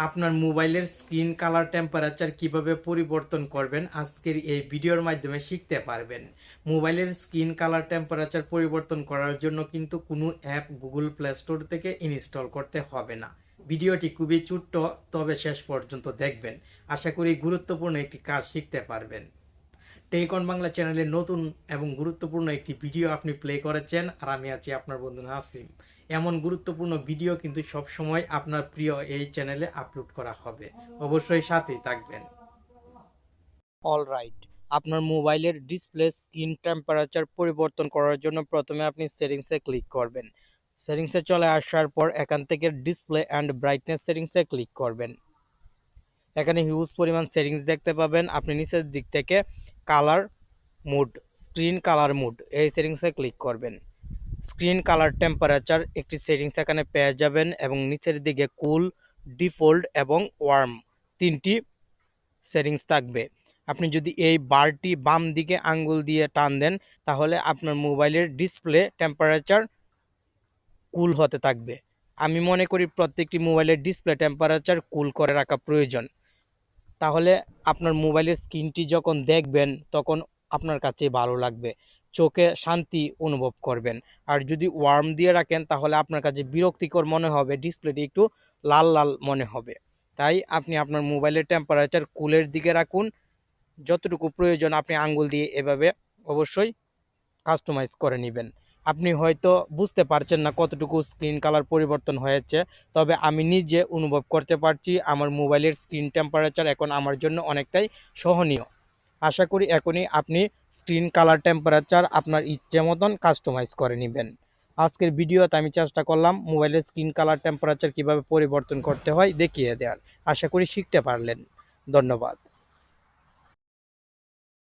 আপনার মোবাইলের screen colour temperature কিভাবে পরিবর্তন করবেন আজকের এই ভিডিওর মাধ্যমে শিখতে পারবেন। মোবাইলের স্ক্রিন কালার টেম্পারেচার পরিবর্তন করার জন্য কিন্তু কোনো অ্যাপ গুগল প্লে স্টোর থেকে ইনস্টল করতে হবে না। ভিডিওটি খুবই ছোট্ট, তবে শেষ পর্যন্ত দেখবেন। আশা করি গুরুত্বপূর্ণ একটি কাজ শিখতে পারবেন। টেকন বাংলা চ্যানেলে নতুন এবং গুরুত্বপূর্ণ একটি ভিডিও আপনি প্লে করেছেন, আর আমি আছি আপনার বন্ধু নাসিম। এমন গুরুত্বপূর্ণ ভিডিও কিন্তু সব সময় আপনার প্রিয় এই চ্যানেলে আপলোড করা হবে, অবশ্যই সাথেই থাকবেন। অলরাইট, আপনার মোবাইলের ডিসপ্লে স্ক্রিন টেম্পারেচার পরিবর্তন করার জন্য প্রথমে আপনি সেটিংসে ক্লিক করবেন। সেটিংসে চলে আসার পর এখান থেকে ডিসপ্লে অ্যান্ড ব্রাইটনেস সেটিংসে ক্লিক করবেন। এখানে হিউজ পরিমাণ সেটিংস দেখতে পাবেন। আপনি নিচের দিক থেকে colour mode, screen colour mode, এই সেটিংসে ক্লিক করবেন। স্ক্রিন কালার টেম্পারেচার একটি সেটিংস এখানে পেয়ে যাবেন এবং নিচের দিকে কুল, ডিফল্ট এবং ওয়ার্ম তিনটি সেটিংস থাকবে। আপনি যদি এই বারটি বাম দিকে আঙ্গুল দিয়ে টান দেন তাহলে আপনার মোবাইলের ডিসপ্লে টেম্পারেচার কুল হতে থাকবে। আমি মনে করি প্রত্যেকটি মোবাইলের ডিসপ্লে টেম্পারেচার কুল করে রাখা প্রয়োজন। তাহলে আপনার মোবাইলের স্ক্রিনটি যখন দেখবেন তখন আপনার কাছে ভালো লাগবে, চোখে শান্তি অনুভব করবেন। আর যদি ওয়ার্ম দিয়ে রাখেন তাহলে আপনার কাছে বিরক্তিকর মনে হবে, ডিসপ্লেটি একটু লাল লাল মনে হবে। তাই আপনি আপনার মোবাইলের টেম্পারেচার কুলের দিকে রাখুন। যতটুকু প্রয়োজন আপনি আঙ্গুল দিয়ে এভাবে অবশ্যই কাস্টমাইজ করে নেবেন। আপনি হয়তো বুঝতে পারছেন না কতটুকু স্ক্রিন কালার পরিবর্তন হয়েছে, তবে আমি নিজে অনুভব করতে পারছি আমার মোবাইলের স্ক্রিন টেম্পারেচার এখন আমার জন্য অনেকটাই সহনীয়। আশা করি এখনই আপনি স্ক্রিন কালার টেম্পারেচার আপনার ইচ্ছে মতন কাস্টমাইজ করে নেবেন। আজকের ভিডিওতে আমি চেষ্টা করলাম মোবাইলের স্ক্রিন কালার টেম্পারেচার কীভাবে পরিবর্তন করতে হয় দেখিয়ে দেওয়ার। আশা করি শিখতে পারলেন। ধন্যবাদ।